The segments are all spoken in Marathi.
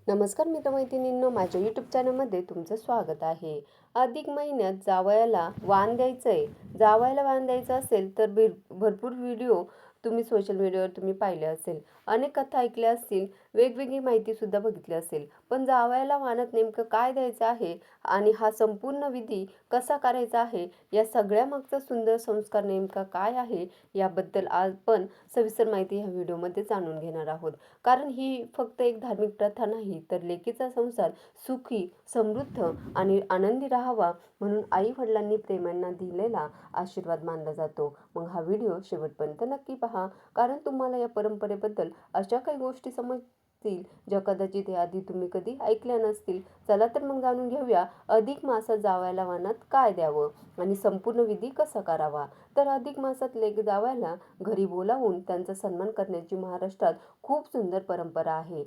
नमस्कार मित्रमैत्रिणींनो, माझ्या यूट्यूब चॅनलमध्ये तुमचं स्वागत आहे. अधिक महिन्यात जावयाला वाण द्यायचंय. जावयाला वाण द्यायचं असेल तर भरपूर व्हिडिओ तुम्ही सोशल मीडियावर पाहिले असेल. अनेक कथा ऐकल्या असतील, वेगवेगळी माहिती सुद्धा बघितली असेल. पण जावयाला वाणात नेमकं काय द्यायचं आहे आणि हा संपूर्ण विधी कसा करायचा आहे, या सगळ्या मागचा सुंदर संस्कार नेमका काय आहे, याबद्दल आपण सविस्तर माहिती ह्या व्हिडिओमध्ये जाणून घेणार आहोत. कारण ही फक्त एक धार्मिक प्रथा नाही, तर लेकीचा संसार सुखी, समृद्ध आणि आनंदी राहावा म्हणून आई वडिलांनी प्रेमांना दिलेला आशीर्वाद मानला जातो. मग हा व्हिडिओ शेवटपर्यंत नक्की पहा, कारण तुम्हाला या परंपरेबद्दल अशा काही गोष्टी समजतील ज्या कदाचित याआधी तुम्ही कधी ऐकल्या नसतील. चला तर मग जाणून घेऊया अधिक मासात जावयाला वाणात काय द्यावं आणि संपूर्ण विधी कसा करावा. तर अधिक मासात लेक जावयाला घरी बोलावून त्यांचा सन्मान करण्याची महाराष्ट्रात खूप सुंदर परंपरा आहे.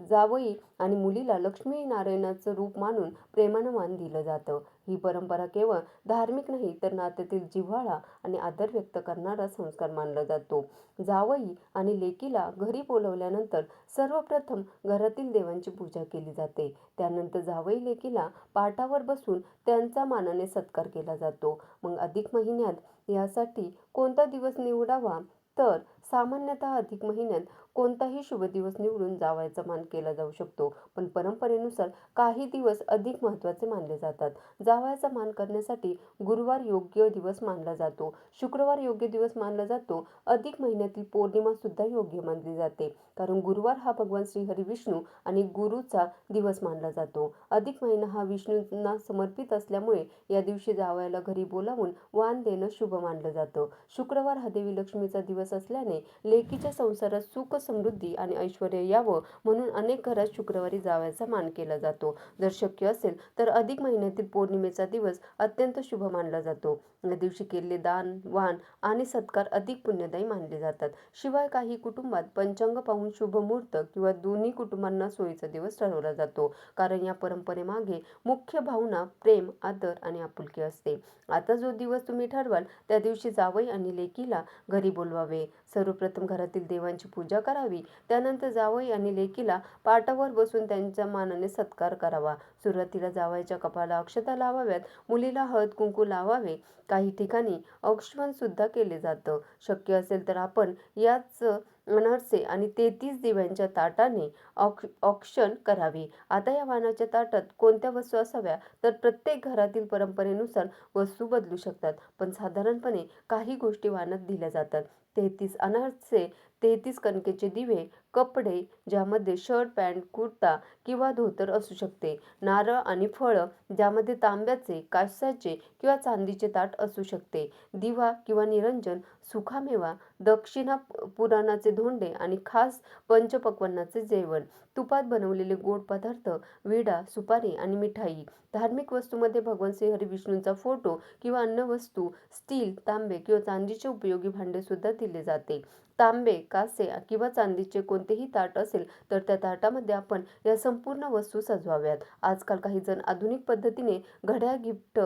जावई आणि मुलीला लक्ष्मी नारायणाचं रूप मानून प्रेमानं मान दिलं जातं. ही परंपरा केवळ धार्मिक नाही, तर नात्यातील जिव्हाळा आणि आदर व्यक्त करणारा संस्कार मानला जातो. जावई आणि लेकीला घरी बोलवल्यानंतर सर्वप्रथम घरातील देवांची पूजा केली जाते. त्यानंतर जावई लेकीला पाटावर बसून त्यांचा मानाने सत्कार केला जातो. मग अधिक महिन्यात यासाठी कोणता दिवस निवडावा, तर सामान्यतः अधिक महिन्यात कोणताही शुभ दिवस निवडून जावयाचा मान केला जाऊ शकतो. पण परंपरेनुसार काही दिवस अधिक महत्त्वाचे मानले जातात. जावयाचा मान करण्यासाठी गुरुवार योग्य दिवस मानला जातो, शुक्रवार योग्य दिवस मानला जातो. अधिक महिन्यातील पौर्णिमा सुद्धा योग्य मानली जाते, कारण गुरुवार हा भगवान श्री हरी विष्णू आणि गुरुचा दिवस मानला जातो. अधिक महिना हा विष्णूंना समर्पित असल्यामुळे या दिवशी जावयाला घरी बोलावून वाण देणं शुभ मानलं जातं. शुक्रवार हा देवी लक्ष्मीचा दिवस असल्याने लेकीच्या संसारात सुख, समृद्धी आणि ऐश्वर यावं म्हणून अनेक घरात शुक्रवारी जावयाचा मान केला जातो. जर शक्य असेल तर अधिक महिन्यातील पौर्णिमेचा दिवस अत्यंत शुभ मानला जातो. या दिवशी केलेले दान, वाण आणि सत्कार अधिक पुण्यदायी मानले जातात. शिवाय काही कुटुंबात पंचांग पाहून शुभ मुहूर्त किंवा दोन्ही कुटुंबांना सोयीचा दिवस ठरवला जातो, कारण या परंपरेमागे मुख्य भावना प्रेम, आदर आणि आपुलकी असते. आता जो दिवस तुम्ही ठरवाल त्या दिवशी जावई आणि लेकीला घरी बोलवावे. सर्वप्रथम घरातील देवांची पूजा करावी. त्यानंतर जावई आणि लेकीला पाटावर बसून त्यांच्या मानाने सत्कार करावा. सुरुवातीला जावयाच्या कपाळाला अक्षता लावाव्यात, मुलीला हळद कुंकू लावावे. काही ठिकाणी औक्षण सुद्धा केले जातं. शक्य असेल तर आपण याच अनारसे आणि 33 दिव्यांच्या ताटाने औक्षण करावे. आता या वाणाच्या ताटात कोणत्या वस्तू असाव्या, तर प्रत्येक घरातील परंपरेनुसार वस्तू बदलू शकतात, पण साधारणपणे काही गोष्टी वाणात दिल्या जातात. 33 अनारसे, 33 कणकेचे दिवे, कपडे ज्यामध्ये शर्ट, पॅन्ट, कुर्ता किंवा धोतर असू शकते, नारळ आणि फळं ज्यामध्ये तांब्याचे, कांस्याचे किंवा चांदीचे ताट असू शकते, दिवा किंवा निरंजन, सुखामेवा, दक्षिणा, पुराणाचे धोंडे आणि खास पंचपक्वान्नाचे जेवण, तुपात बनवलेले गोड पदार्थ, विडा, सुपारी आणि मिठाई. धार्मिक वस्तूमध्ये भगवान श्री हरी विष्णूंचा फोटो किंवा अन्न वस्तू, स्टील, तांबे किंवा चांदीचे उपयोगी भांडे सुद्धा दिले जाते. तांबे, कांसे किंवा चांदीचे कोणतेही ताट असेल तर त्या ताटामध्ये आपण या संपूर्ण वस्तू सजवाव्यात. आजकाल काही जण आधुनिक पद्धतीने घड्याळ गिफ्ट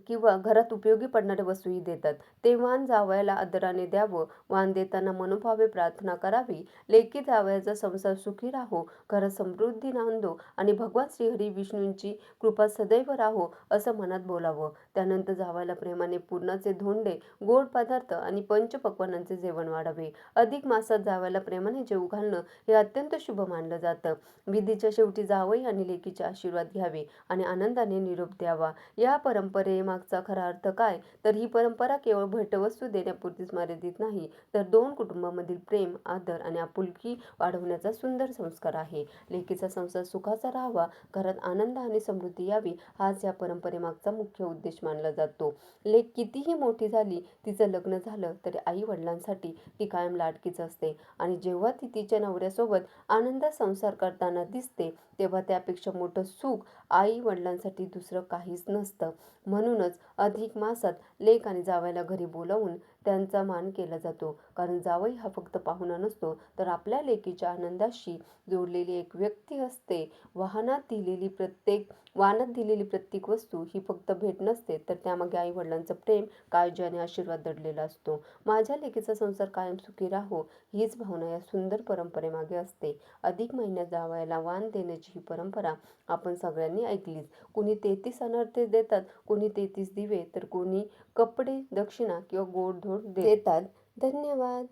किंवा घरात उपयोगी पडणाऱ्या वस्तूही देतात. ते वाण जावयाला आदराने द्यावं. वाण देताना मनोभावे प्रार्थना करावी. लेकी जावयाचा संसार सुखी राहो, घरात समृद्धी नांदो आणि भगवान श्रीहरी विष्णूंची कृपा सदैव राहो असं मनात बोलावं. त्यानंतर जावयाला प्रेमाने पुरणाचे धोंडे, गोड पदार्थ आणि पंचपक्वान्नांचे जेवण वाढावे. अधिक मासात जावयाला प्रेमाने जेवू घालणं हे अत्यंत शुभ मानलं जातं. विधीच्या शेवटी जावई आणि लेकीचे आशीर्वाद घ्यावे आणि आनंदाने निरोप द्यावा. या परंपरेमागचा खरा अर्थ काय, तर ही परंपरा केवळ भेटवस्तू देण्यापुरतीच मर्यादित नाही, तर दोन कुटुंबांमधील प्रेम, आदर आणि आपुलकी वाढवण्याचा सुंदर संस्कार आहे. लेकीचा संसार सुखाचा राहावा, घरात आनंद आणि समृद्धी यावी, हाच या परंपरेमागचा मुख्य उद्देश मानला जातो. लेक कितीही मोठी झाली, तिचं लग्न झालं तरी आई वडिलांसाठी ती कायम लाडकीच असते आणि जेव्हा ती तिच्या नवऱ्यासोबत आनंदात संसार करताना दिसते, तेव्हा त्यापेक्षा मोठं सुख आई वडिलांसाठी दुसरं काहीच नसतं. म्हणूनच अधिक मासात लेक आणि जावयाला घरी बोलावून त्यांचा मान केला जातो. कारण जावई हा फक्त पाहुणा नसतो, तर आपल्या लेकीच्या आनंदाशी जोडलेली एक व्यक्ती असते. वाहनात दिलेली प्रत्येक वस्तू ही फक्त भेट नसते, तर त्यामागे आईवडिलांचं प्रेम, काळजी आणि आशीर्वाद दडलेला असतो. माझ्या लेकीचा संसार कायम सुखी राहो हीच भावना या सुंदर परंपरेमागे असते. अधिक महिन्यात जावयाला वाण देण्याची ही परंपरा आपण सगळ्यांनी ऐकलीच. कोणी 33 अनारते देतात, कोणी 33 दिवे, तर कोणी कपडे, दक्षिणा किंवा गोडधोड देतात. धन्यवाद.